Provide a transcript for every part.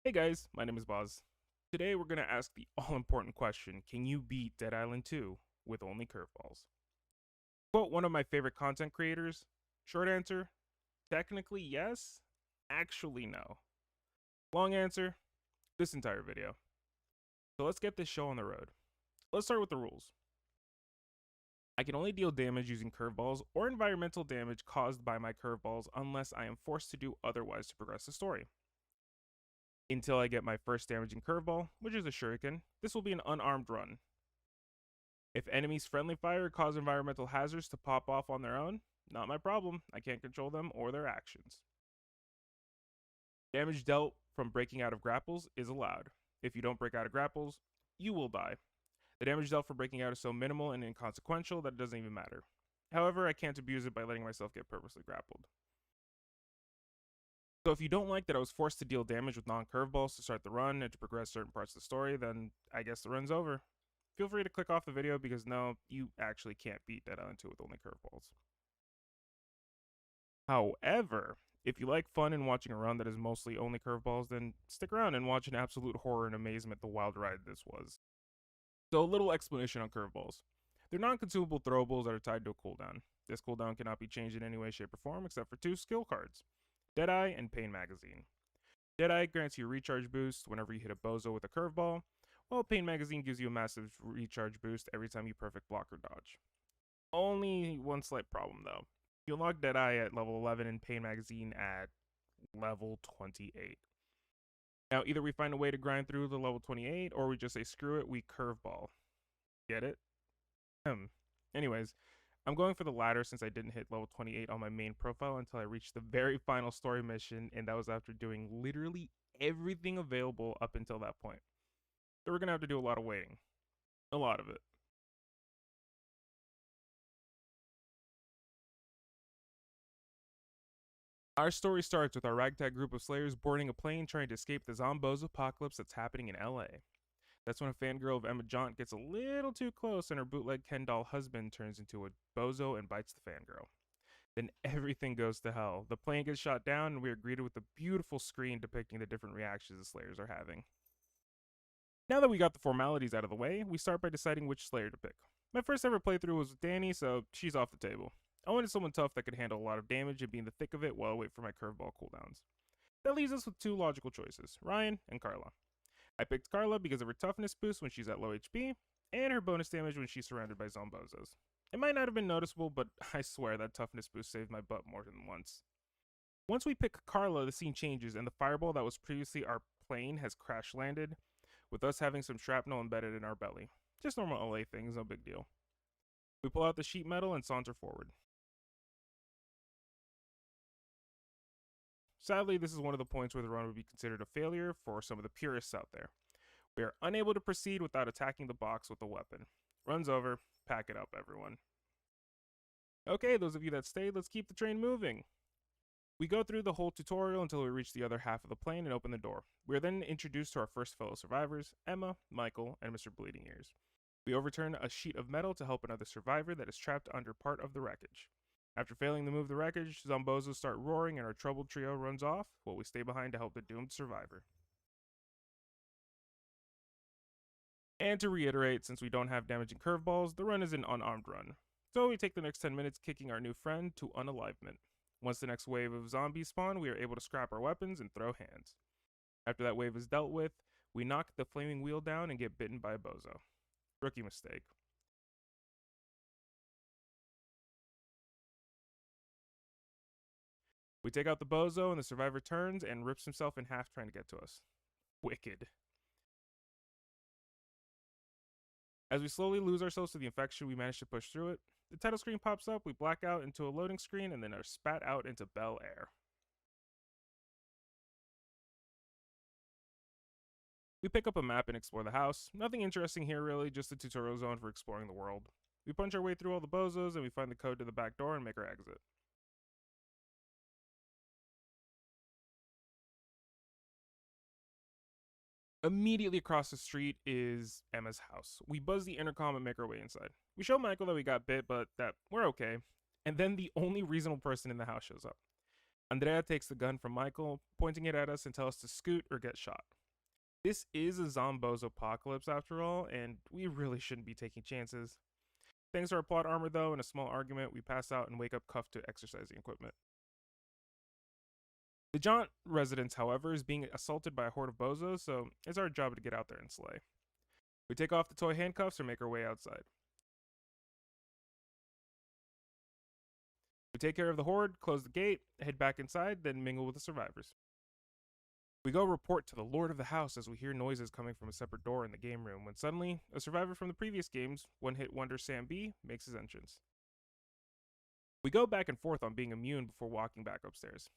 Hey guys, my name is Boz. Today we're going to ask the all-important question, can you beat Dead Island 2 with only curveballs? Quote one of my favorite content creators, short answer, technically yes, actually no. Long answer, this entire video. So let's get this show on the road. Let's start with the rules. I can only deal damage using curveballs or environmental damage caused by my curveballs unless I am forced to do otherwise to progress the story. Until I get my first damaging curveball, which is a shuriken, this will be an unarmed run. If enemies' friendly fire cause environmental hazards to pop off on their own, not my problem. I can't control them or their actions. Damage dealt from breaking out of grapples is allowed. If you don't break out of grapples, you will die. The damage dealt from breaking out is so minimal and inconsequential that it doesn't even matter. However, I can't abuse it by letting myself get purposely grappled. So if you don't like that I was forced to deal damage with non-curveballs to start the run and to progress certain parts of the story, then I guess the run's over. Feel free to click off the video because no, you actually can't beat Dead Island 2 with only curveballs. However, if you like fun and watching a run that is mostly only curveballs, then stick around and watch an absolute horror and amazement the wild ride this was. So a little explanation on curveballs. They're non-consumable throwables that are tied to a cooldown. This cooldown cannot be changed in any way, shape, or form except for two skill cards, Deadeye and Pain Magazine. Deadeye grants you a recharge boost whenever you hit a bozo with a curveball, while Pain Magazine gives you a massive recharge boost every time you perfect block or dodge. Only one slight problem though. You unlock Deadeye at level 11 and Pain Magazine at level 28. Now, either we find a way to grind through the level 28, or we just say screw it, we curveball. Get it? Anyways, I'm going for the latter since I didn't hit level 28 on my main profile until I reached the very final story mission, and that was after doing literally everything available up until that point. So we're gonna have to do a lot of waiting. A lot of it. Our story starts with our ragtag group of slayers boarding a plane trying to escape the Zombo's apocalypse that's happening in LA. That's when a fangirl of Emma Jaunt gets a little too close and her bootleg Ken doll husband turns into a bozo and bites the fangirl. Then everything goes to hell. The plane gets shot down and we are greeted with a beautiful screen depicting the different reactions the slayers are having. Now that we got the formalities out of the way, we start by deciding which slayer to pick. My first ever playthrough was with Danny, so she's off the table. I wanted someone tough that could handle a lot of damage and be in the thick of it while I wait for my curveball cooldowns. That leaves us with two logical choices, Ryan and Carla. I picked Carla because of her toughness boost when she's at low HP, and her bonus damage when she's surrounded by zombozos. It might not have been noticeable, but I swear that toughness boost saved my butt more than once. Once we pick Carla, the scene changes, and the fireball that was previously our plane has crash landed, with us having some shrapnel embedded in our belly. Just normal LA things, no big deal. We pull out the sheet metal and saunter forward. Sadly, this is one of the points where the run would be considered a failure for some of the purists out there. We are unable to proceed without attacking the box with a weapon. Run's over, pack it up, everyone. Okay, those of you that stayed, let's keep the train moving. We go through the whole tutorial until we reach the other half of the plane and open the door. We are then introduced to our first fellow survivors, Emma, Michael, and Mr. Bleeding Ears. We overturn a sheet of metal to help another survivor that is trapped under part of the wreckage. After failing to move the wreckage, zombozos start roaring and our troubled trio runs off, while we stay behind to help the doomed survivor. And to reiterate, since we don't have damaging curveballs, the run is an unarmed run. So we take the next 10 minutes kicking our new friend to unalivement. Once the next wave of zombies spawn, we are able to scrap our weapons and throw hands. After that wave is dealt with, we knock the flaming wheel down and get bitten by a bozo. Rookie mistake. We take out the bozo and the survivor turns and rips himself in half trying to get to us. Wicked. As we slowly lose ourselves to the infection, we manage to push through it. The title screen pops up, we black out into a loading screen, and then are spat out into Bel Air. We pick up a map and explore the house. Nothing interesting here really, just a tutorial zone for exploring the world. We punch our way through all the bozos and we find the code to the back door and make our exit. Immediately across the street is Emma's house. We buzz the intercom and make our way inside. We show Michael that we got bit, but that we're okay. And then the only reasonable person in the house shows up. Andrea takes the gun from Michael, pointing it at us and tells us to scoot or get shot. This is a Zombo's apocalypse after all, and we really shouldn't be taking chances. Thanks to our plot armor though, in a small argument, we pass out and wake up cuffed to exercising equipment. The Jaunt residence, however, is being assaulted by a horde of bozos, so it's our job to get out there and slay. We take off the toy handcuffs or make our way outside. We take care of the horde, close the gate, head back inside, then mingle with the survivors. We go report to the lord of the house as we hear noises coming from a separate door in the game room when suddenly, a survivor from the previous games, one-hit wonder Sam B, makes his entrance. We go back and forth on being immune before walking back upstairs.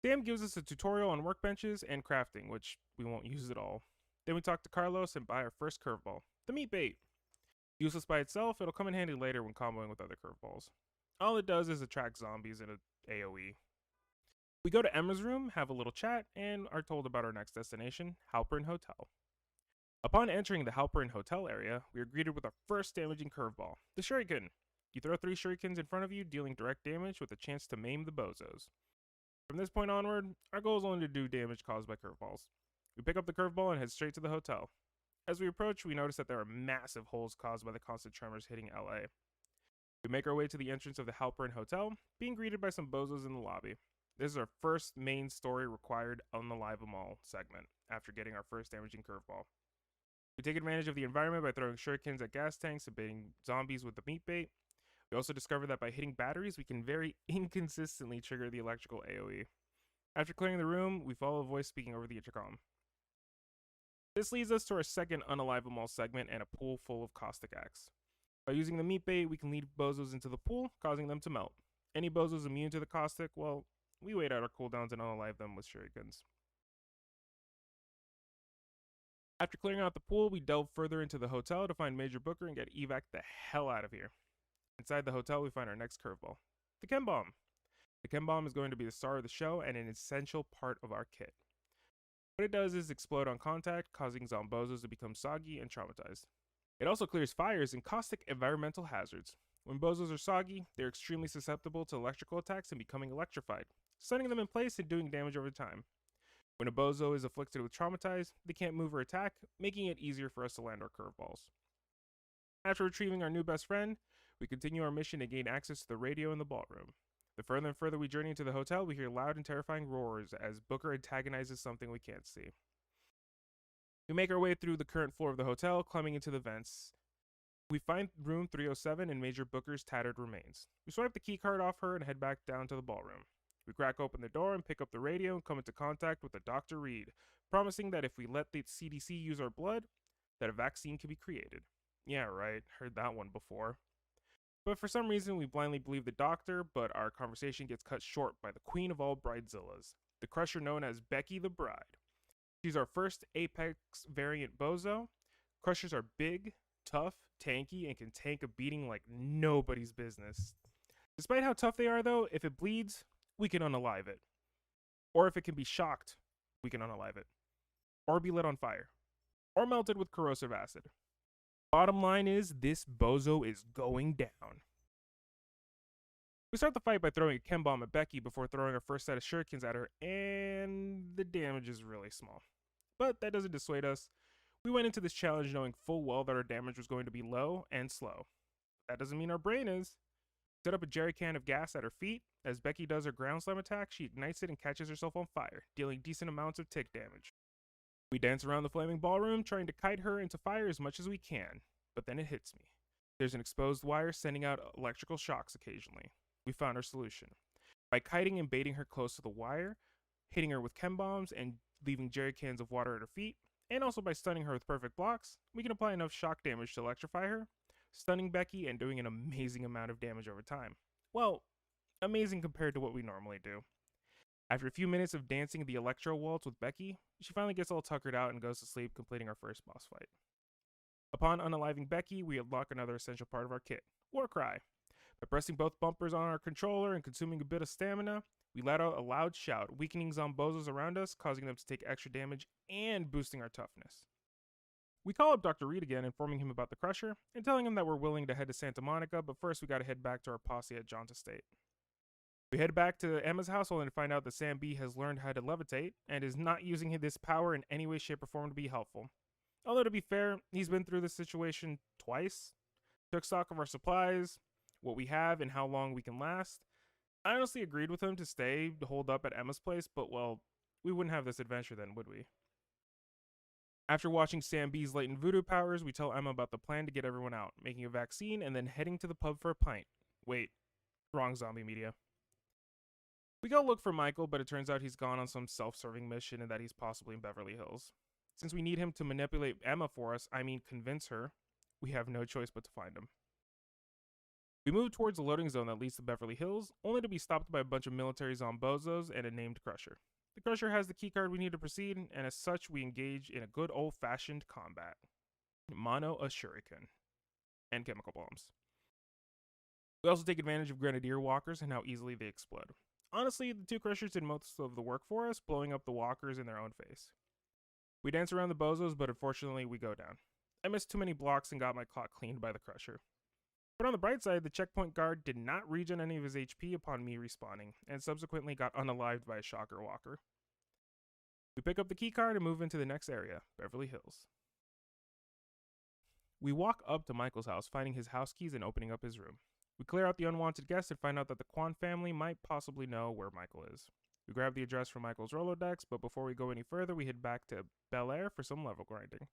Sam gives us a tutorial on workbenches and crafting, which we won't use at all. Then we talk to Carlos and buy our first curveball, the meat bait. Useless by itself, it'll come in handy later when comboing with other curveballs. All it does is attract zombies in an AoE. We go to Emma's room, have a little chat, and are told about our next destination, Halperin Hotel. Upon entering the Halperin Hotel area, we are greeted with our first damaging curveball, the Shuriken. You throw 3 shurikens in front of you, dealing direct damage with a chance to maim the bozos. From this point onward, our goal is only to do damage caused by curveballs. We pick up the curveball and head straight to the hotel. As we approach, we notice that there are massive holes caused by the constant tremors hitting LA. We make our way to the entrance of the Halperin Hotel, being greeted by some bozos in the lobby. This is our first main story required Unalive 'em all segment, after getting our first damaging curveball. We take advantage of the environment by throwing shurikens at gas tanks and baiting zombies with the meat bait. We also discover that by hitting batteries, we can very inconsistently trigger the electrical AoE. After clearing the room, we follow a voice speaking over the intercom. This leads us to our second Unalive 'em all segment and a pool full of caustic axe. By using the meat bait, we can lead bozos into the pool, causing them to melt. Any bozos immune to the caustic, well, we wait out our cooldowns and unalive them with shurikens. After clearing out the pool, we delve further into the hotel to find Major Booker and get evac the hell out of here. Inside the hotel, we find our next curveball, the Chem Bomb. The Chem Bomb is going to be the star of the show and an essential part of our kit. What it does is explode on contact, causing zombozos to become soggy and traumatized. It also clears fires and caustic environmental hazards. When bozos are soggy, they're extremely susceptible to electrical attacks and becoming electrified, stunning them in place and doing damage over time. When a bozo is afflicted with traumatized, they can't move or attack, making it easier for us to land our curveballs. After retrieving our new best friend, we continue our mission to gain access to the radio in the ballroom. The further and further we journey into the hotel, we hear loud and terrifying roars as Booker antagonizes something we can't see. We make our way through the current floor of the hotel, climbing into the vents. We find room 307 and Major Booker's tattered remains. We swipe the keycard off her and head back down to the ballroom. We crack open the door and pick up the radio and come into contact with a Dr. Reed, promising that if we let the CDC use our blood, that a vaccine can be created. Yeah, right, heard that one before. But for some reason, we blindly believe the doctor, but our conversation gets cut short by the queen of all bridezillas, the crusher known as Becky the Bride. She's our first Apex variant bozo. Crushers are big, tough, tanky, and can tank a beating like nobody's business. Despite how tough they are though, if it bleeds, we can unalive it. Or if it can be shocked, we can unalive it. Or be lit on fire. Or melted with corrosive acid. Bottom line is, this bozo is going down. We start the fight by throwing a chem bomb at Becky before throwing our first set of shurikens at her, and the damage is really small. But that doesn't dissuade us. We went into this challenge knowing full well that our damage was going to be low and slow. That doesn't mean our brain is. Set up a jerry can of gas at her feet. As Becky does her ground slam attack, she ignites it and catches herself on fire, dealing decent amounts of tick damage. We dance around the flaming ballroom, trying to kite her into fire as much as we can, but then it hits me. There's an exposed wire sending out electrical shocks occasionally. We found our solution. By kiting and baiting her close to the wire, hitting her with chem bombs, and leaving jerry cans of water at her feet, and also by stunning her with perfect blocks, we can apply enough shock damage to electrify her, stunning Becky and doing an amazing amount of damage over time. Well, amazing compared to what we normally do. After a few minutes of dancing the electro waltz with Becky, she finally gets all tuckered out and goes to sleep, completing our first boss fight. Upon unaliving Becky, we unlock another essential part of our kit, War Cry. By pressing both bumpers on our controller and consuming a bit of stamina, we let out a loud shout, weakening zombozos around us, causing them to take extra damage and boosting our toughness. We call up Dr. Reed again, informing him about the Crusher, and telling him that we're willing to head to Santa Monica, but first we gotta head back to our posse at Jaunt Estate. We head back to Emma's household and find out that Sam B has learned how to levitate and is not using this power in any way, shape, or form to be helpful. Although, to be fair, he's been through this situation twice, took stock of our supplies, what we have, and how long we can last. I honestly agreed with him to stay, hold up at Emma's place, but well, we wouldn't have this adventure then, would we? After watching Sam B's latent voodoo powers, we tell Emma about the plan to get everyone out, making a vaccine, and then heading to the pub for a pint. Wait, wrong zombie media. We go look for Michael, but it turns out he's gone on some self-serving mission and that he's possibly in Beverly Hills. Since we need him to manipulate Emma for us, I mean convince her, we have no choice but to find him. We move towards the loading zone that leads to Beverly Hills, only to be stopped by a bunch of military zombozos and a named Crusher. The Crusher has the keycard we need to proceed, and as such, we engage in a good old-fashioned combat. Mono a shuriken. And chemical bombs. We also take advantage of Grenadier walkers and how easily they explode. Honestly, the two Crushers did most of the work for us, blowing up the walkers in their own face. We dance around the bozos, but unfortunately we go down. I missed too many blocks and got my clock cleaned by the Crusher. But on the bright side, the checkpoint guard did not regen any of his HP upon me respawning, and subsequently got unalived by a shocker walker. We pick up the keycard and move into the next area, Beverly Hills. We walk up to Michael's house, finding his house keys and opening up his room. We clear out the unwanted guests and find out that the Kwan family might possibly know where Michael is. We grab the address from Michael's Rolodex, but before we go any further, we head back to Bel Air for some level grinding.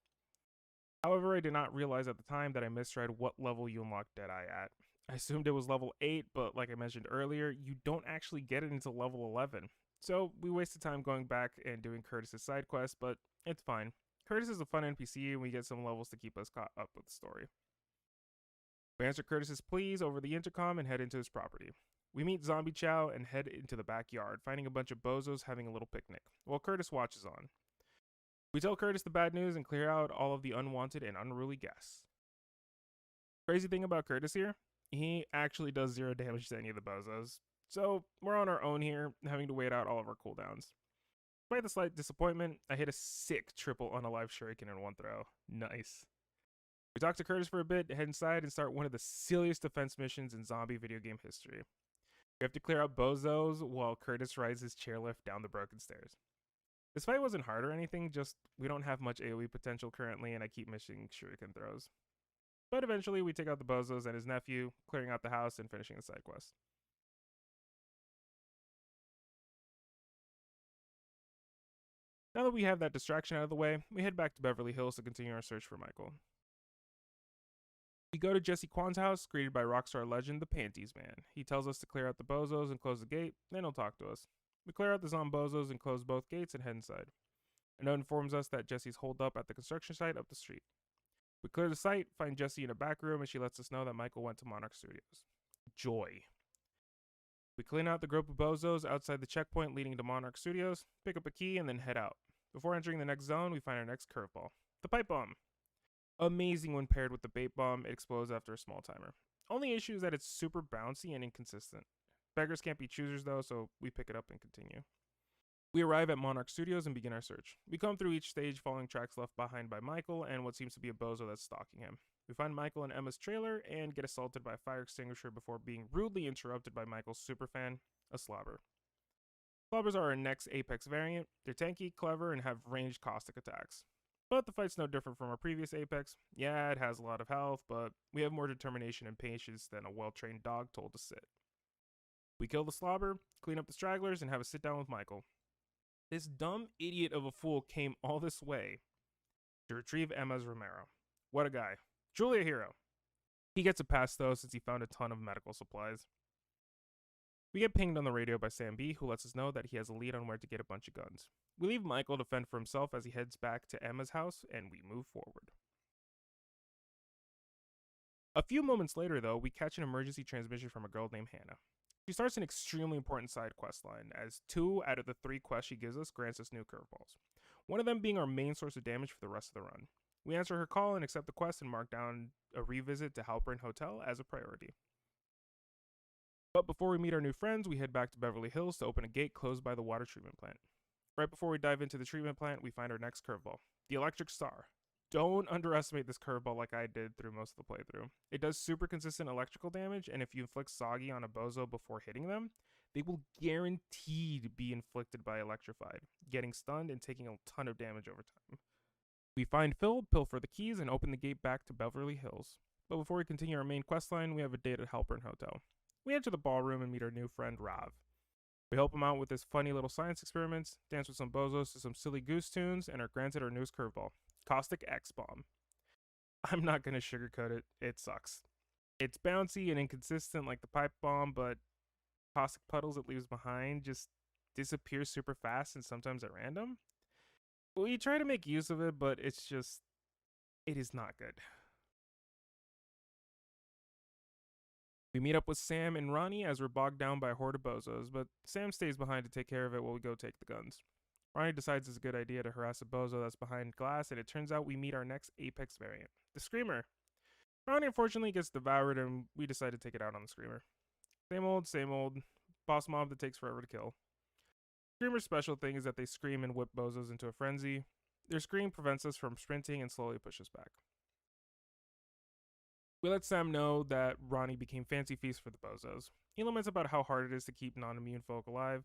However, I did not realize at the time that I misread what level you unlock Deadeye at. I assumed it was level 8, but like I mentioned earlier, you don't actually get it until level 11. So we wasted time going back and doing Curtis's side quest, but it's fine. Curtis is a fun NPC and we get some levels to keep us caught up with the story. We answer Curtis's pleas over the intercom and head into his property. We meet Zombie Chow and head into the backyard, finding a bunch of bozos having a little picnic, while Curtis watches on. We tell Curtis the bad news and clear out all of the unwanted and unruly guests. Crazy thing about Curtis here, he actually does 0 damage to any of the bozos, so we're on our own here, having to wait out all of our cooldowns. Despite the slight disappointment, I hit a sick triple unalive shuriken in one throw. Nice. We talk to Curtis for a bit, head inside, and start one of the silliest defense missions in zombie video game history. We have to clear out bozos while Curtis rides his chairlift down the broken stairs. This fight wasn't hard or anything, just we don't have much AoE potential currently and I keep missing shuriken throws. But eventually we take out the bozos and his nephew, clearing out the house and finishing the side quest. Now that we have that distraction out of the way, we head back to Beverly Hills to continue our search for Michael. We go to Jesse Kwan's house, greeted by rockstar legend, the Panties Man. He tells us to clear out the bozos and close the gate, then he'll talk to us. We clear out the zombozos and close both gates and head inside. A note informs us that Jesse's holed up at the construction site up the street. We clear the site, find Jessie in a back room, and she lets us know that Michael went to Monarch Studios. Joy. We clean out the group of bozos outside the checkpoint leading to Monarch Studios, pick up a key, and then head out. Before entering the next zone, we find our next curveball, the pipe bomb. Amazing when paired with the bait bomb, it explodes after a small timer. Only issue is that it's super bouncy and inconsistent. Beggars can't be choosers though, so we pick it up and continue. We arrive at Monarch Studios and begin our search. We come through each stage following tracks left behind by Michael and what seems to be a bozo that's stalking him. We find Michael in Emma's trailer and get assaulted by a fire extinguisher before being rudely interrupted by Michael's superfan, a slobber. Slobbers are our next Apex variant. They're tanky, clever, and have ranged caustic attacks. But the fight's no different from our previous Apex. Yeah, it has a lot of health, but we have more determination and patience than a well-trained dog told to sit. We kill the slobber, clean up the stragglers, and have a sit-down with Michael. This dumb idiot of a fool came all this way to retrieve Emma's Romero. What a guy. Truly a hero. He gets a pass though since he found a ton of medical supplies. We get pinged on the radio by Sam B, who lets us know that he has a lead on where to get a bunch of guns. We leave Michael to fend for himself as he heads back to Emma's house, and we move forward. A few moments later, though, we catch an emergency transmission from a girl named Hannah. She starts an extremely important side quest line, as 2 out of the 3 quests she gives us grants us new curveballs, one of them being our main source of damage for the rest of the run. We answer her call and accept the quest and mark down a revisit to Halperin Hotel as a priority. But before we meet our new friends, we head back to Beverly Hills to open a gate closed by the water treatment plant. Right before we dive into the treatment plant, we find our next curveball, the Electric Star. Don't underestimate this curveball like I did through most of the playthrough. It does super consistent electrical damage, and if you inflict Soggy on a bozo before hitting them, they will guaranteed be inflicted by electrified, getting stunned and taking a ton of damage over time. We find Phil, pilfer the keys, and open the gate back to Beverly Hills. But before we continue our main questline, we have a date at Halperin Hotel. We enter the ballroom and meet our new friend Rav. We help him out with his funny little science experiments, dance with some bozos to some silly goose tunes, and are granted our newest curveball, Caustic X-Bomb. I'm not gonna sugarcoat it, it sucks. It's bouncy and inconsistent like the pipe bomb, but caustic puddles it leaves behind just disappear super fast and sometimes at random. We try to make use of it, but it is not good. We meet up with Sam and Ronnie as we're bogged down by a horde of bozos, but Sam stays behind to take care of it while we go take the guns. Ronnie decides it's a good idea to harass a bozo that's behind glass, and it turns out we meet our next Apex variant, the Screamer. Ronnie unfortunately gets devoured, and we decide to take it out on the Screamer. Same old, boss mob that takes forever to kill. Screamer's special thing is that they scream and whip bozos into a frenzy. Their scream prevents us from sprinting and slowly pushes back. We let Sam know that Ronnie became fancy feast for the bozos. He laments about how hard it is to keep non-immune folk alive.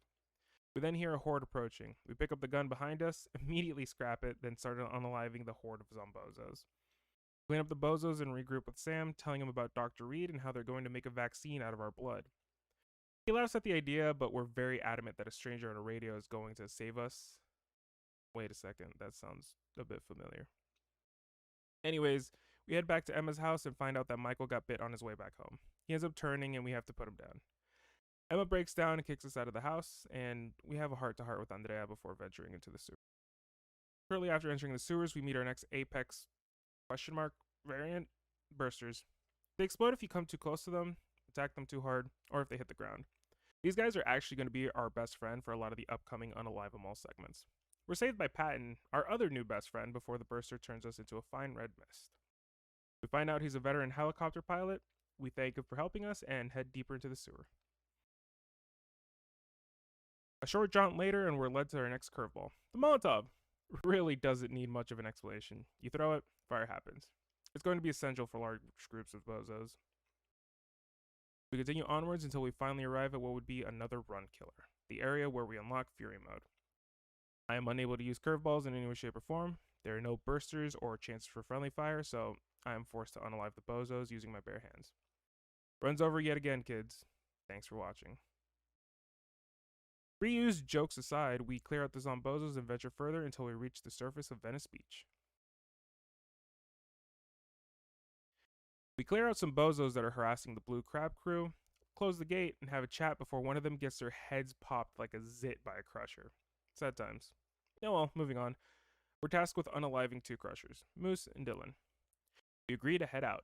We then hear a horde approaching. We pick up the gun behind us, immediately scrap it, then start unaliving the horde of zombozos. Clean up the bozos and regroup with Sam, telling him about Dr. Reed and how they're going to make a vaccine out of our blood. He laughs at the idea, but we're very adamant that a stranger on a radio is going to save us. Wait a second, that sounds a bit familiar. Anyways, we head back to Emma's house and find out that Michael got bit on his way back home. He ends up turning and we have to put him down. Emma breaks down and kicks us out of the house, and we have a heart-to-heart with Andrea before venturing into the sewer. Shortly after entering the sewers, we meet our next Apex variant, Bursters. They explode if you come too close to them, attack them too hard, or if they hit the ground. These guys are actually going to be our best friend for a lot of the upcoming Unalive 'em All segments. We're saved by Patton, our other new best friend, before the Burster turns us into a fine red mist. We find out he's a veteran helicopter pilot, we thank him for helping us, and head deeper into the sewer. A short jaunt later, and we're led to our next curveball. The Molotov really doesn't need much of an explanation. You throw it, fire happens. It's going to be essential for large groups of bozos. We continue onwards until we finally arrive at what would be another run killer, the area where we unlock Fury mode. I am unable to use curveballs in any way, shape, or form. There are no bursters or chances for friendly fire, so I am forced to unalive the bozos using my bare hands. Run's over yet again, kids. Thanks for watching. Reused jokes aside, we clear out the zombozos and venture further until we reach the surface of Venice Beach. We clear out some bozos that are harassing the Blue Crab crew, close the gate, and have a chat before one of them gets their heads popped like a zit by a crusher. Sad times. Oh well, moving on. We're tasked with unaliving two crushers, Moose and Dylan. We agree to head out.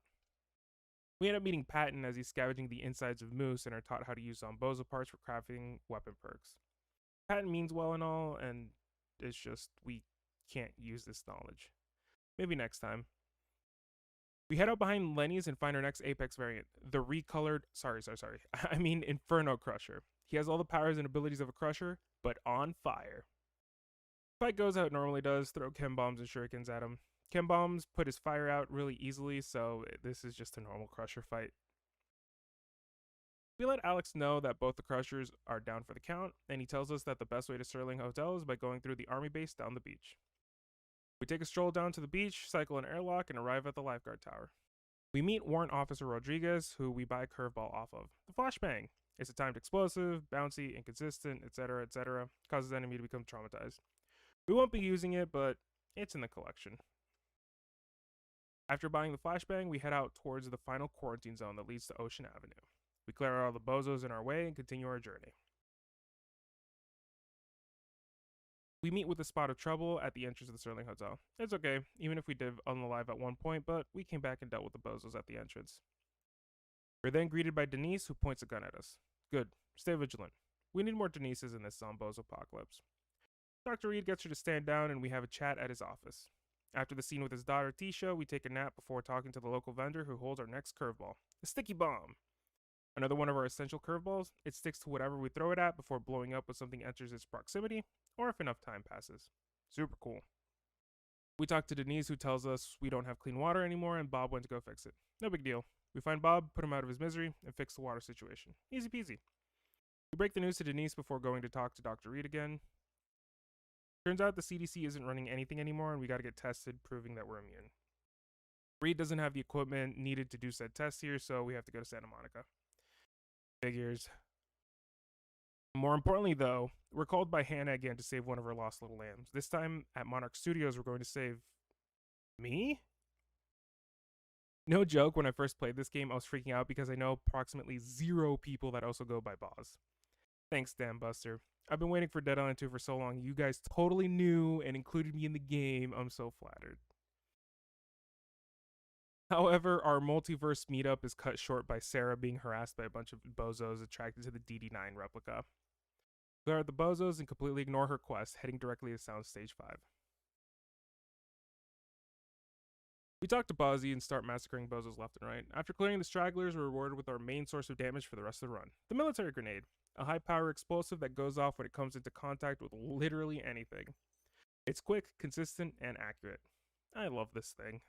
We end up meeting Patton as he's scavenging the insides of Moose and are taught how to use zombozo parts for crafting weapon perks. Patton means well and all, and it's just we can't use this knowledge. Maybe next time. We head out behind Lenny's and find our next Apex variant, the recolored, I mean Inferno Crusher. He has all the powers and abilities of a Crusher, but on fire. Fight goes how it normally does, throw chem bombs and shurikens at him. Chem bombs put his fire out really easily, so this is just a normal Crusher fight. We let Alex know that both the Crushers are down for the count, and he tells us that the best way to Sterling Hotel is by going through the army base down the beach. We take a stroll down to the beach, cycle an airlock, and arrive at the lifeguard tower. We meet Warrant Officer Rodriguez, who we buy a curveball off of. The Flashbang. It's a timed explosive, bouncy, inconsistent, etc., etc., causes enemy to become traumatized. We won't be using it, but it's in the collection. After buying the Flashbang, we head out towards the final quarantine zone that leads to Ocean Avenue. We clear out all the bozos in our way and continue our journey. We meet with a spot of trouble at the entrance of the Sterling Hotel. It's okay, even if we did unalive at one point, but we came back and dealt with the bozos at the entrance. We're then greeted by Denise, who points a gun at us. Good, stay vigilant. We need more Denises in this zombozo apocalypse. Dr. Reed gets her to stand down and we have a chat at his office. After the scene with his daughter Tisha, we take a nap before talking to the local vendor who holds our next curveball, a sticky bomb. Another one of our essential curveballs, it sticks to whatever we throw it at before blowing up when something enters its proximity, or if enough time passes. Super cool. We talk to Denise, who tells us we don't have clean water anymore and Bob went to go fix it. No big deal. We find Bob, put him out of his misery, and fix the water situation. Easy peasy. We break the news to Denise before going to talk to Dr. Reed again. Turns out the CDC isn't running anything anymore, and we gotta get tested, proving that we're immune. Reed doesn't have the equipment needed to do said tests here, so we have to go to Santa Monica. Figures. More importantly, though, we're called by Hannah again to save one of her lost little lambs. This time at Monarch Studios, we're going to save me? No joke, when I first played this game, I was freaking out because I know approximately 0 people that also go by Boz. Thanks, Dambuster. I've been waiting for Dead Island 2 for so long. You guys totally knew and included me in the game. I'm so flattered. However, our multiverse meetup is cut short by Sarah being harassed by a bunch of bozos attracted to the DD9 replica. Clear out the bozos and completely ignore her quest, heading directly to Soundstage 5. We talk to Bozzy and start massacring bozos left and right. After clearing the stragglers, we're rewarded with our main source of damage for the rest of the run, the military grenade, a high-power explosive that goes off when it comes into contact with literally anything. It's quick, consistent, and accurate. I love this thing.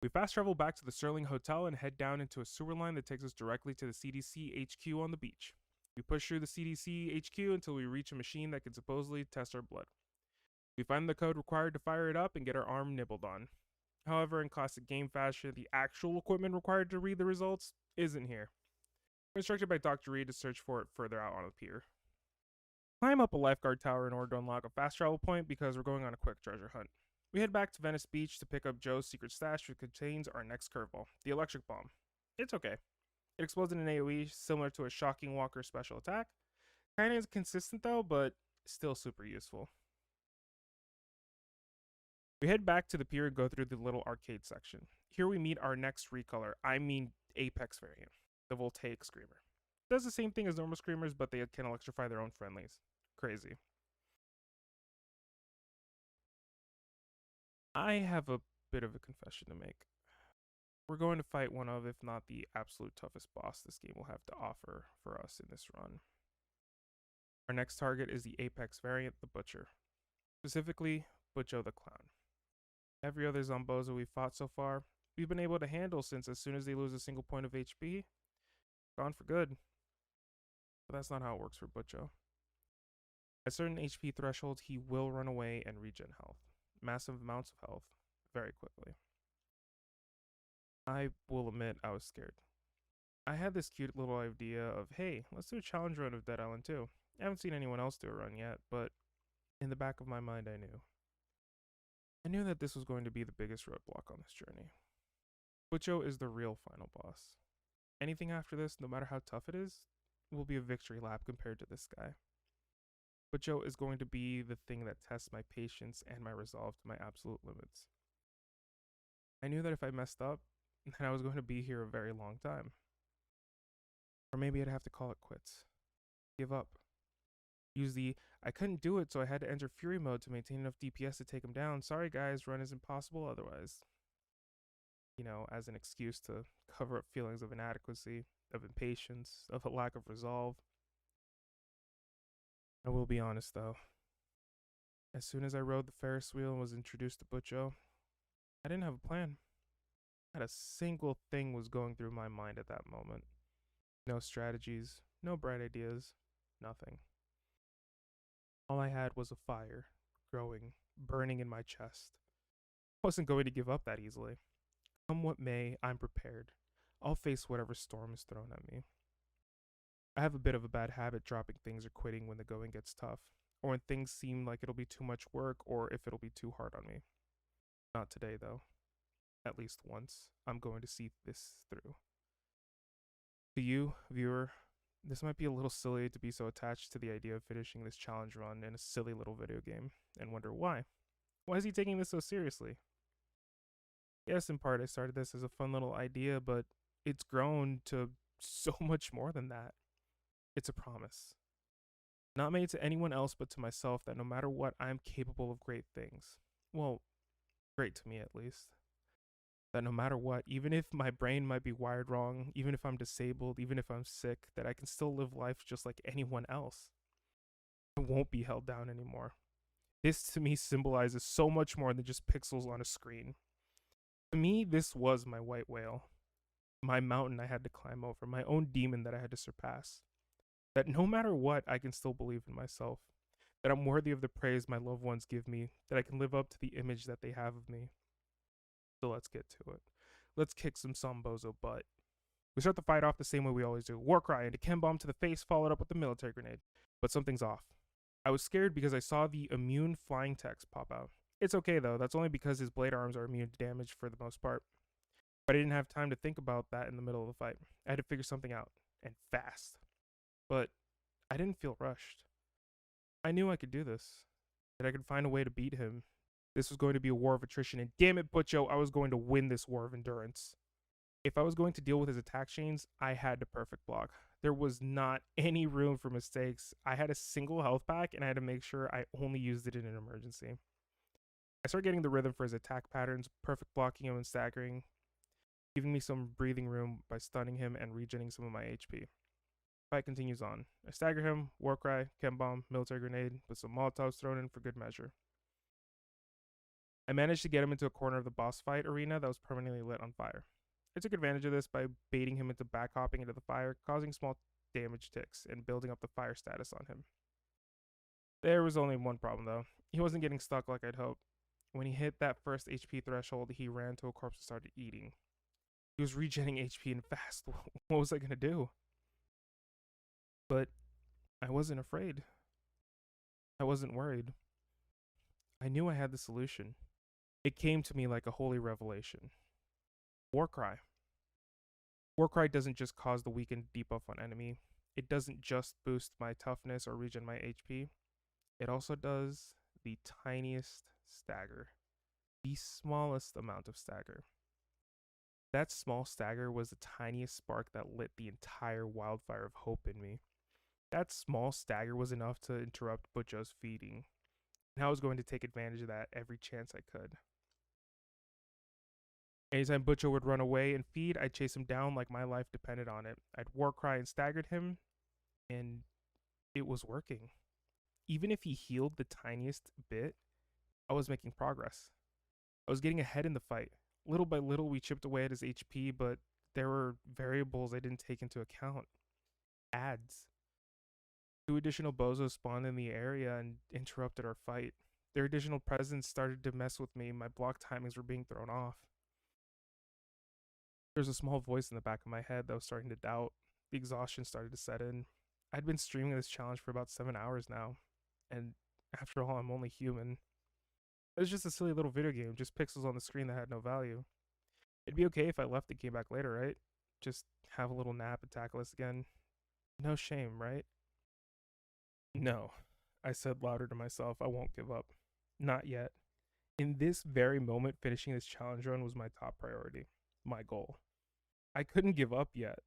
We fast travel back to the Sterling Hotel and head down into a sewer line that takes us directly to the CDC HQ on the beach. We push through the CDC HQ until we reach a machine that can supposedly test our blood. We find the code required to fire it up and get our arm nibbled on. However, in classic game fashion, the actual equipment required to read the results isn't here. We're instructed by Dr. Reed to search for it further out on the pier. Climb up a lifeguard tower in order to unlock a fast travel point because we're going on a quick treasure hunt. We head back to Venice Beach to pick up Joe's secret stash, which contains our next curveball, the electric bomb. It's okay. It explodes in an AoE similar to a Shocking Walker special attack. Kinda inconsistent though, but still super useful. We head back to the pier and go through the little arcade section. Here we meet our next recolor, Apex variant, the Voltaic Screamer. It does the same thing as normal Screamers, but they can electrify their own friendlies. Crazy. I have a bit of a confession to make. We're going to fight one of, if not the absolute toughest boss this game will have to offer for us in this run. Our next target is the Apex variant, the Butcher. Specifically, Butcho the Clown. Every other Zombozo we've fought so far, we've been able to handle since as soon as they lose a single point of HP, gone for good. But that's not how it works for Butcho. At certain HP thresholds, he will run away and regen health. Massive amounts of health, very quickly. I will admit I was scared. I had this cute little idea of, hey, let's do a challenge run of Dead Island 2. I haven't seen anyone else do a run yet, but in the back of my mind I knew. I knew that this was going to be the biggest roadblock on this journey. Butcho is the real final boss. Anything after this, no matter how tough it is, will be a victory lap compared to this guy. Butcho is going to be the thing that tests my patience and my resolve to my absolute limits. I knew that if I messed up, then I was going to be here a very long time. Or maybe I'd have to call it quits. Give up. Use the, I couldn't do it so I had to enter Fury mode to maintain enough DPS to take him down. Sorry guys, run is impossible otherwise. You know, as an excuse to cover up feelings of inadequacy, of impatience, of a lack of resolve. I will be honest though. As soon as I rode the Ferris wheel and was introduced to Butcho, I didn't have a plan. Not a single thing was going through my mind at that moment. No strategies, no bright ideas, nothing. All I had was a fire, growing, burning in my chest. I wasn't going to give up that easily. Come what may, I'm prepared. I'll face whatever storm is thrown at me. I have a bit of a bad habit dropping things or quitting when the going gets tough, or when things seem like it'll be too much work or if it'll be too hard on me. Not today though. At least once, I'm going to see this through. To you, viewer, this might be a little silly to be so attached to the idea of finishing this challenge run in a silly little video game, and wonder why. Why is he taking this so seriously? Yes, in part I started this as a fun little idea, but it's grown to so much more than that. It's a promise. Not made to anyone else but to myself that no matter what, I am capable of great things. Well, great to me at least. That no matter what, even if my brain might be wired wrong, even if I'm disabled, even if I'm sick, that I can still live life just like anyone else. I won't be held down anymore. This to me symbolizes so much more than just pixels on a screen. To me, this was my white whale. My mountain I had to climb over, my own demon that I had to surpass. That no matter what, I can still believe in myself, that I'm worthy of the praise my loved ones give me, that I can live up to the image that they have of me. So let's get to it. Let's kick some Sombozo butt. We start the fight off the same way we always do. War cry and a chem bomb to the face, followed up with a military grenade. But something's off. I was scared because I saw the immune flying text pop out. It's okay though, that's only because his blade arms are immune to damage for the most part. But I didn't have time to think about that in the middle of the fight. I had to figure something out, and fast. But I didn't feel rushed. I knew I could do this, that I could find a way to beat him. This was going to be a war of attrition, and damn it, Butcho, I was going to win this war of endurance. If I was going to deal with his attack chains, I had to perfect block. There was not any room for mistakes. I had a single health pack, and I had to make sure I only used it in an emergency. I started getting the rhythm for his attack patterns, perfect blocking him and staggering, giving me some breathing room by stunning him and regenerating some of my HP. Fight continues on. I stagger him, war cry, chem bomb, military grenade, with some molotovs thrown in for good measure. I managed to get him into a corner of the boss fight arena that was permanently lit on fire. I took advantage of this by baiting him into back hopping into the fire, causing small damage ticks, and building up the fire status on him. There was only one problem though. He wasn't getting stuck like I'd hoped. When he hit that first HP threshold, he ran to a corpse and started eating. He was regenerating HP and fast. What was I gonna do? But I wasn't afraid. I wasn't worried. I knew I had the solution. It came to me like a holy revelation. Warcry. Warcry doesn't just cause the weakened debuff on enemy. It doesn't just boost my toughness or regen my HP. It also does the tiniest stagger. The smallest amount of stagger. That small stagger was the tiniest spark that lit the entire wildfire of hope in me. That small stagger was enough to interrupt Butcho's feeding, and I was going to take advantage of that every chance I could. Anytime Butcho would run away and feed, I'd chase him down like my life depended on it. I'd war cry and staggered him, and it was working. Even if he healed the tiniest bit, I was making progress. I was getting ahead in the fight. Little by little, we chipped away at his HP, but there were variables I didn't take into account. Ads. 2 additional bozos spawned in the area and interrupted our fight. Their additional presence started to mess with me. My block timings were being thrown off. There was a small voice in the back of my head that was starting to doubt. The exhaustion started to set in. I'd been streaming this challenge for about 7 hours now, and after all, I'm only human. It was just a silly little video game, just pixels on the screen that had no value. It'd be okay if I left and came back later, right? Just have a little nap and tackle this again. No shame, right? No, I said louder to myself, I won't give up. Not yet. In this very moment, finishing this challenge run was my top priority. My goal. I couldn't give up yet.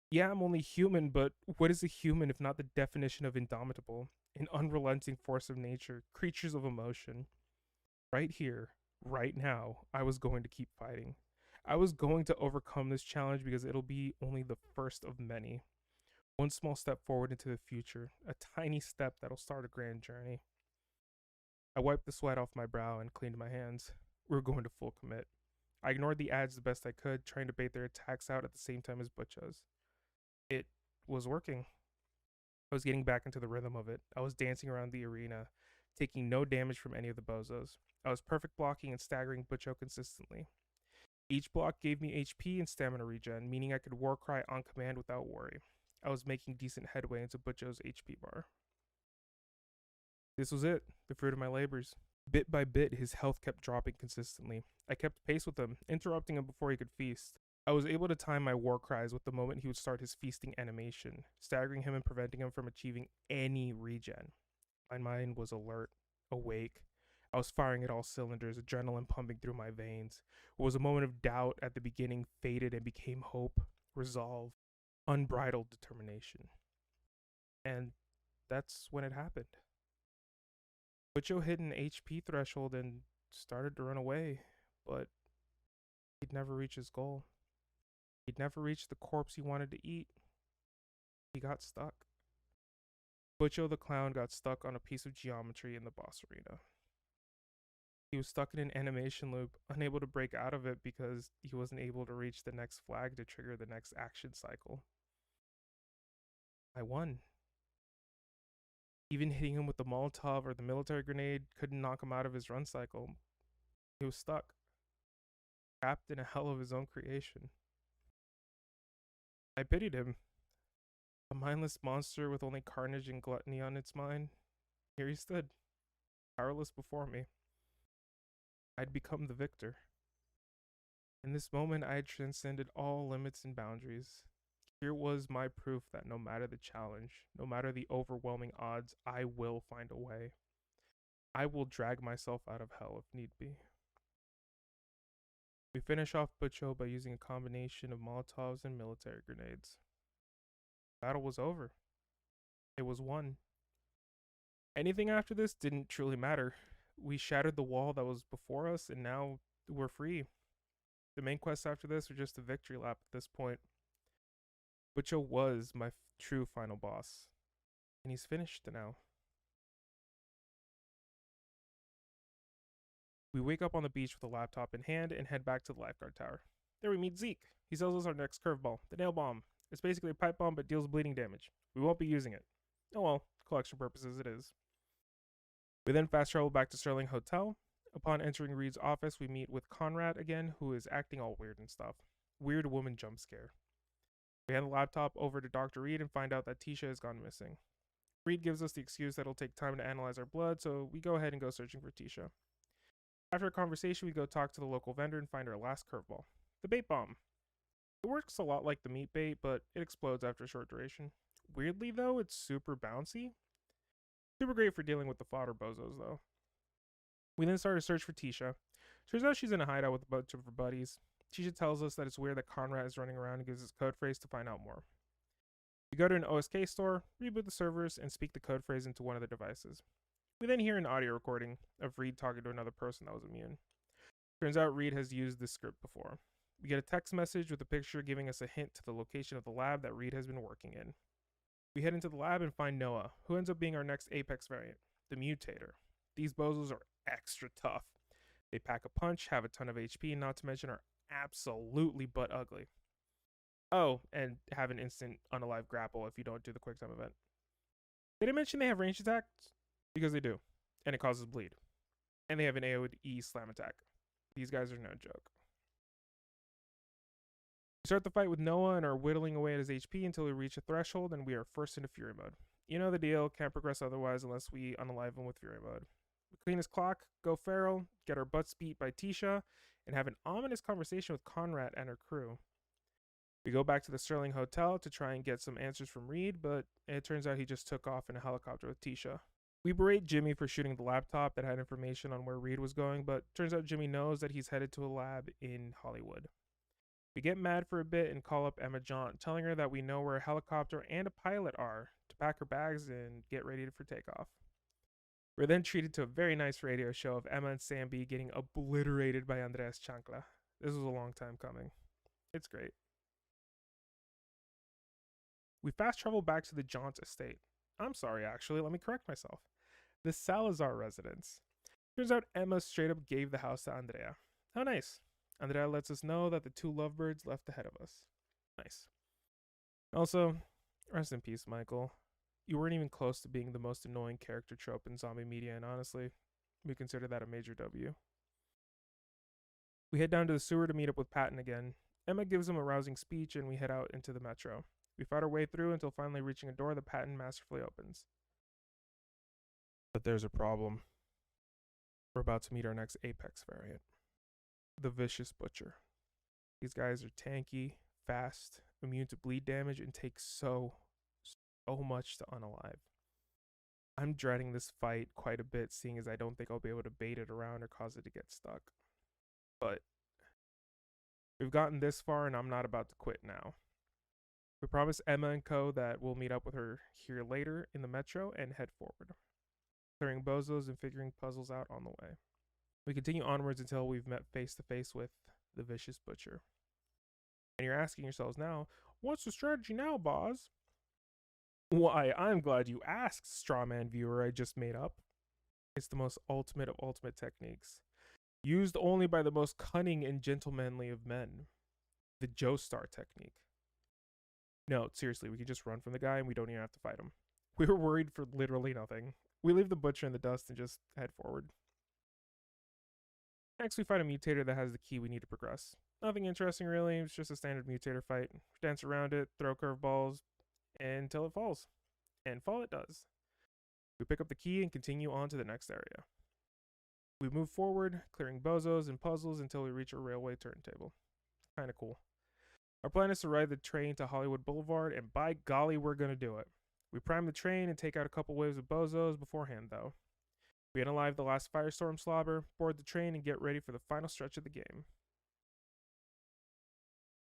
Yeah, I'm only human, but what is a human if not the definition of indomitable? An unrelenting force of nature, creatures of emotion. Right here, right now, I was going to keep fighting. I was going to overcome this challenge because it'll be only the first of many. One small step forward into the future, a tiny step that'll start a grand journey. I wiped the sweat off my brow and cleaned my hands. We were going to full commit. I ignored the ads the best I could, trying to bait their attacks out at the same time as Butcho's. It was working. I was getting back into the rhythm of it. I was dancing around the arena, taking no damage from any of the bozos. I was perfect blocking and staggering Butcho consistently. Each block gave me HP and stamina regen, meaning I could war cry on command without worry. I was making decent headway into Butcho's HP bar. This was it, the fruit of my labors. Bit by bit, his health kept dropping consistently. I kept pace with him, interrupting him before he could feast. I was able to time my war cries with the moment he would start his feasting animation, staggering him and preventing him from achieving any regen. My mind was alert, awake. I was firing at all cylinders, adrenaline pumping through my veins. What was a moment of doubt at the beginning faded and became hope, resolve, unbridled determination. And that's when it happened. Butcho hit an HP threshold and started to run away, but he'd never reach his goal. He'd never reached the corpse he wanted to eat. He got stuck. Butcho the clown got stuck on a piece of geometry in the boss arena. He was stuck in an animation loop, unable to break out of it because he wasn't able to reach the next flag to trigger the next action cycle. I won. Even hitting him with the Molotov or the military grenade couldn't knock him out of his run cycle. He was stuck, trapped in a hell of his own creation. I pitied him. A mindless monster with only carnage and gluttony on its mind. Here he stood, powerless before me. I'd become the victor. In this moment, I had transcended all limits and boundaries. Here was my proof that no matter the challenge, no matter the overwhelming odds, I will find a way. I will drag myself out of hell if need be. We finish off Butcho by using a combination of Molotovs and military grenades. Battle was over. It was won. Anything after this didn't truly matter. We shattered the wall that was before us, and now we're free. The main quests after this are just a victory lap at this point. Butcho was my true final boss, and he's finished now. We wake up on the beach with a laptop in hand and head back to the lifeguard tower. There we meet Zeke. He sells us our next curveball, the nail bomb. It's basically a pipe bomb but deals bleeding damage. We won't be using it. Oh well, collection purposes it is. We then fast travel back to Sterling Hotel. Upon entering Reed's office, we meet with Conrad again, who is acting all weird and stuff. Weird woman jump scare. We hand the laptop over to Dr. Reed and find out that Tisha has gone missing. Reed gives us the excuse that it'll take time to analyze our blood, so we go ahead and go searching for Tisha. After a conversation, we go talk to the local vendor and find our last curveball, the bait bomb. It works a lot like the meat bait, but it explodes after a short duration. Weirdly, though, it's super bouncy. Super great for dealing with the fodder bozos, though. We then start a search for Tisha. Turns out she's in a hideout with a bunch of her buddies. Tisha tells us that it's weird that Conrad is running around and gives us code phrase to find out more. We go to an OSK store, reboot the servers, and speak the code phrase into one of the devices. We then hear an audio recording of Reed talking to another person that was immune. Turns out Reed has used this script before. We get a text message with a picture giving us a hint to the location of the lab that Reed has been working in. We head into the lab and find Noah, who ends up being our next Apex variant, the Mutator. These bozos are extra tough. They pack a punch, have a ton of HP, not to mention are absolutely butt ugly. Oh, and have an instant unalive grapple if you don't do the quick time event. Did I mention they have ranged attacks? Because they do, and it causes bleed. And they have an AoE slam attack. These guys are no joke. We start the fight with Noah and are whittling away at his HP until we reach a threshold and we are forced into Fury mode. You know the deal, can't progress otherwise unless we unalive him with Fury mode. We clean his clock, go feral, get our butts beat by Tisha, and have an ominous conversation with Conrad and her crew. We go back to the Sterling Hotel to try and get some answers from Reed, but it turns out he just took off in a helicopter with Tisha. We berate Jimmy for shooting the laptop that had information on where Reed was going, but turns out Jimmy knows that he's headed to a lab in Hollywood. We get mad for a bit and call up Emma Jaunt, telling her that we know where a helicopter and a pilot are to pack her bags and get ready for takeoff. We're then treated to a very nice radio show of Emma and Sam B getting obliterated by Andres Chancla. This was a long time coming. It's great. We fast travel back to the Jaunt estate. I'm sorry, actually, let me correct myself. The Salazar residence. Turns out Emma straight up gave the house to Andrea. How nice. Andrea lets us know that the two lovebirds left ahead of us. Nice. Also, rest in peace, Michael. You weren't even close to being the most annoying character trope in zombie media, and honestly, we consider that a major W. We head down to the sewer to meet up with Patton again. Emma gives him a rousing speech, and we head out into the metro. We fight our way through until finally reaching a door that Patton masterfully opens. But there's a problem. We're about to meet our next Apex variant. The Vicious Butcher. These guys are tanky, fast, immune to bleed damage, and take so much to unalive. I'm dreading this fight quite a bit, seeing as I don't think I'll be able to bait it around or cause it to get stuck. But we've gotten this far and I'm not about to quit now. We promise Emma and co that we'll meet up with her here later in the metro and head forward, clearing bozos and figuring puzzles out on the way. We continue onwards until we've met face to face with the Vicious Butcher. And you're asking yourselves now, what's the strategy now, boss? Why, I'm glad you asked, strawman viewer I just made up. It's the most ultimate of ultimate techniques, used only by the most cunning and gentlemanly of men. The Joestar technique. No, seriously, we can just run from the guy and we don't even have to fight him. We were worried for literally nothing. We leave the butcher in the dust and just head forward. Next, we fight a mutator that has the key we need to progress. Nothing interesting really, it's just a standard mutator fight. Dance around it, throw curveballs, until it falls. And fall it does. We pick up the key and continue on to the next area. We move forward, clearing bozos and puzzles until we reach a railway turntable. Kinda cool. Our plan is to ride the train to Hollywood Boulevard, and by golly, we're gonna do it. We prime the train and take out a couple waves of bozos beforehand, though. We unalive the last firestorm slobber, board the train, and get ready for the final stretch of the game.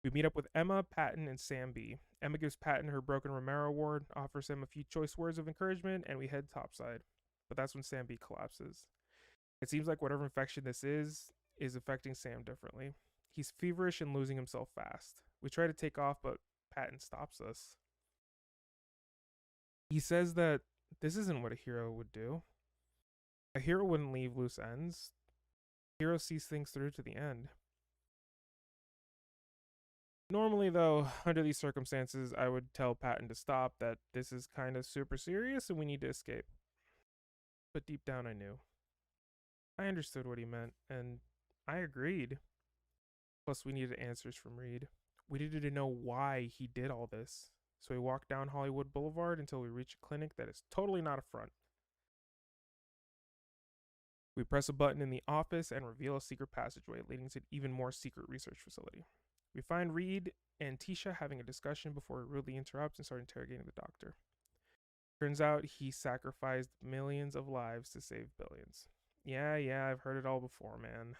We meet up with Emma, Patton, and Sam B. Emma gives Patton her Broken Romero award, offers him a few choice words of encouragement, and we head topside. But that's when Sam B collapses. It seems like whatever infection this is affecting Sam differently. He's feverish and losing himself fast. We try to take off, but Patton stops us. He says that this isn't what a hero would do. A hero wouldn't leave loose ends. A hero sees things through to the end. Normally, though, under these circumstances, I would tell Patton to stop, that this is kind of super serious and we need to escape. But deep down, I knew. I understood what he meant, and I agreed. Plus, we needed answers from Reed. We needed to know why he did all this. So we walked down Hollywood Boulevard until we reach a clinic that is totally not a front. We press a button in the office and reveal a secret passageway leading to an even more secret research facility. We find Reed and Tisha having a discussion before we rudely interrupt and start interrogating the doctor. Turns out he sacrificed millions of lives to save billions. Yeah, I've heard it all before, man.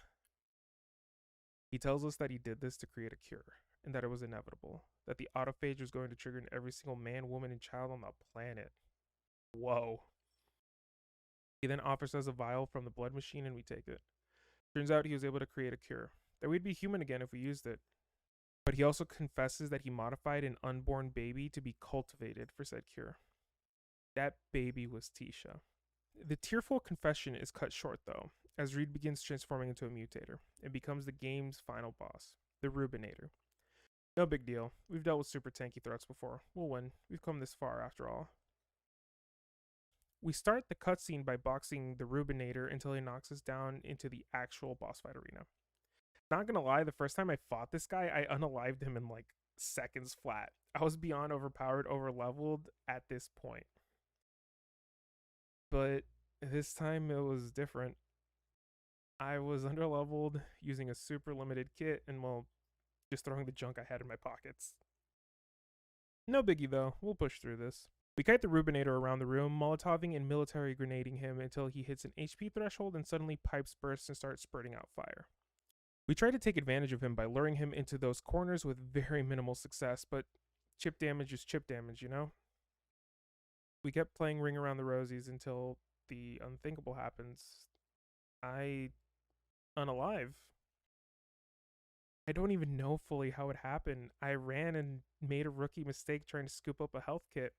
He tells us that he did this to create a cure, and that it was inevitable, that the autophage was going to trigger in every single man, woman, and child on the planet. Whoa. He then offers us a vial from the blood machine and we take it. Turns out he was able to create a cure, that we'd be human again if we used it. But he also confesses that he modified an unborn baby to be cultivated for said cure. That baby was Tisha. The tearful confession is cut short though, as Reed begins transforming into a mutator and becomes the game's final boss, the Rubinator. No big deal, we've dealt with super tanky threats before, we'll win, we've come this far after all. We start the cutscene by boxing the Rubinator until he knocks us down into the actual boss fight arena. Not gonna lie, the first time I fought this guy, I unalived him in like seconds flat. I was beyond overpowered, overleveled at this point. But this time it was different. I was underleveled, using a super limited kit, and well, just throwing the junk I had in my pockets. No biggie though, we'll push through this. We kite the Rubinator around the room, molotoving and military grenading him until he hits an HP threshold and suddenly pipes burst and starts spurting out fire. We try to take advantage of him by luring him into those corners with very minimal success, but chip damage is chip damage, you know? We kept playing Ring Around the Rosies until the unthinkable happens. I unalive. I don't even know fully how it happened. I ran and made a rookie mistake trying to scoop up a health kit.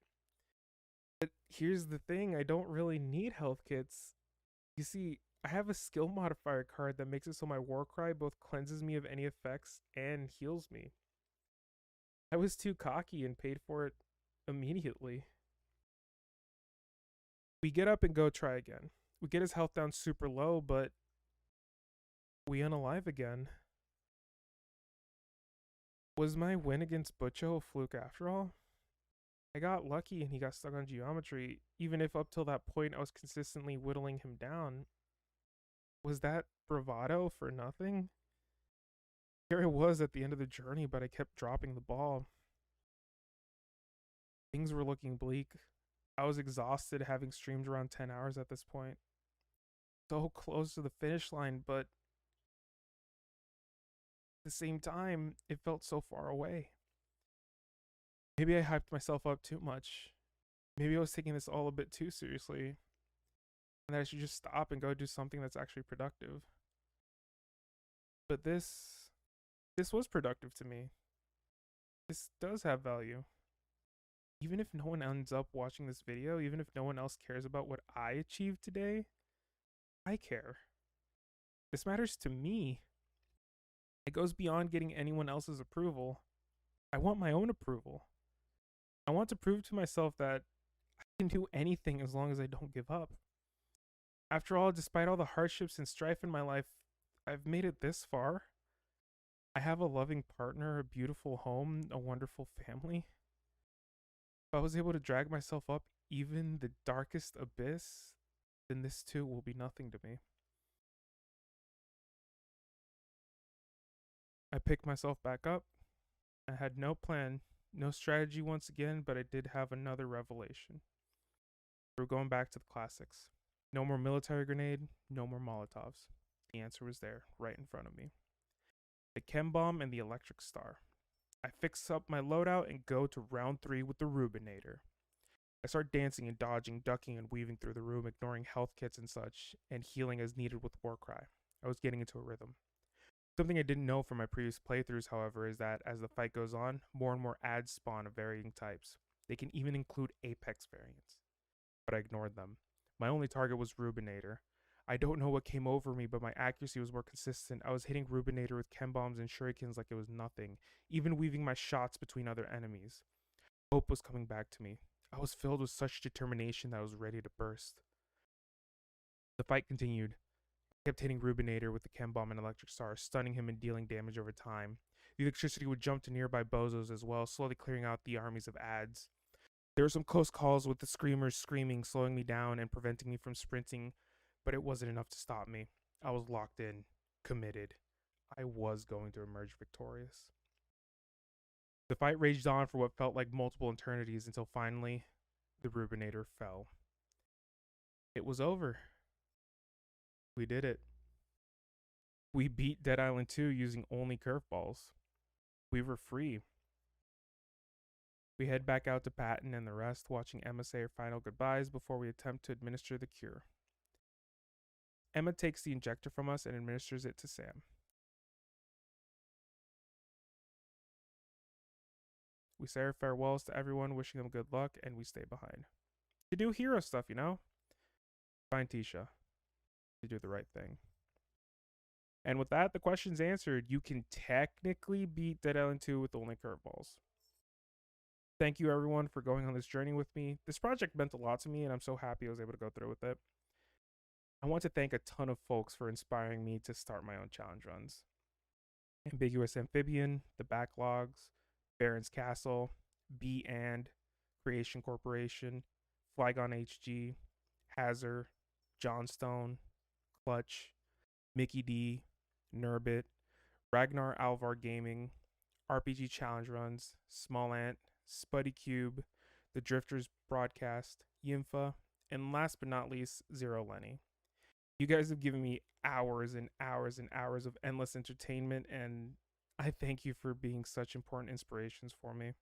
But here's the thing, I don't really need health kits. You see, I have a skill modifier card that makes it so my Warcry both cleanses me of any effects and heals me. I was too cocky and paid for it immediately. We get up and go try again. We get his health down super low, but we unalive again. Was my win against Butcho a fluke after all? I got lucky and he got stuck on geometry, even if up till that point I was consistently whittling him down. Was that bravado for nothing? Here I was at the end of the journey, but I kept dropping the ball. Things were looking bleak. I was exhausted, having streamed around 10 hours at this point. So close to the finish line, but at the same time, it felt so far away. Maybe I hyped myself up too much. Maybe I was taking this all a bit too seriously, and that I should just stop and go do something that's actually productive. But this was productive to me. This does have value. Even if no one ends up watching this video, even if no one else cares about what I achieved today, I care. This matters to me. It goes beyond getting anyone else's approval. I want my own approval. I want to prove to myself that I can do anything as long as I don't give up. After all, despite all the hardships and strife in my life, I've made it this far. I have a loving partner, a beautiful home, a wonderful family. If I was able to drag myself up even the darkest abyss, then this too will be nothing to me. I picked myself back up. I had no plan, no strategy once again, but I did have another revelation. We're going back to the classics. No more military grenade, no more Molotovs. The answer was there, right in front of me. The chem bomb and the electric star. I fix up my loadout and go to round 3 with the Rubinator. I start dancing and dodging, ducking and weaving through the room, ignoring health kits and such, and healing as needed with Warcry. I was getting into a rhythm. Something I didn't know from my previous playthroughs, however, is that as the fight goes on, more and more ads spawn of varying types. They can even include Apex variants. But I ignored them. My only target was Rubinator. I don't know what came over me, but my accuracy was more consistent. I was hitting Rubinator with chem bombs and shurikens like it was nothing, even weaving my shots between other enemies. Hope was coming back to me. I was filled with such determination that I was ready to burst. The fight continued. I kept hitting Rubinator with the chem bomb and electric star, stunning him and dealing damage over time. The electricity would jump to nearby bozos as well, slowly clearing out the armies of ads. There were some close calls with the screamers screaming, slowing me down and preventing me from sprinting, but it wasn't enough to stop me. I was locked in, committed. I was going to emerge victorious. The fight raged on for what felt like multiple eternities until finally, the Rubinator fell. It was over. We did it. We beat Dead Island 2 using only curveballs. We were free. We head back out to Patton and the rest, watching Emma say her final goodbyes before we attempt to administer the cure. Emma takes the injector from us and administers it to Sam. We say our farewells to everyone, wishing them good luck, and we stay behind. To do hero stuff, you know? Find Tisha. To do the right thing. And with that, the question's answered. You can technically beat Dead Island 2 with only curveballs. Thank you, everyone, for going on this journey with me. This project meant a lot to me, and I'm so happy I was able to go through with it. I want to thank a ton of folks for inspiring me to start my own challenge runs. Ambiguous Amphibian, The Backlogs, Baron's Castle, B and Creation Corporation, Flygon HG, Hazard, Johnstone, Clutch, Mickey D, Nurbit, Ragnar Alvar Gaming, RPG Challenge Runs, Small Ant, Spuddy Cube, The Drifters Broadcast, Yinfa, and last but not least, Zero Lenny. You guys have given me hours and hours and hours of endless entertainment, and I thank you for being such important inspirations for me.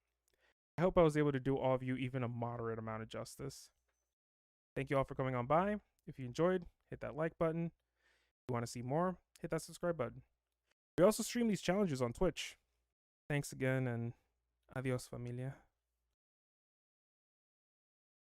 I hope I was able to do all of you even a moderate amount of justice. Thank you all for coming on by. If you enjoyed, hit that like button. If you want to see more, hit that subscribe button. We also stream these challenges on Twitch. Thanks again, and adios, familia.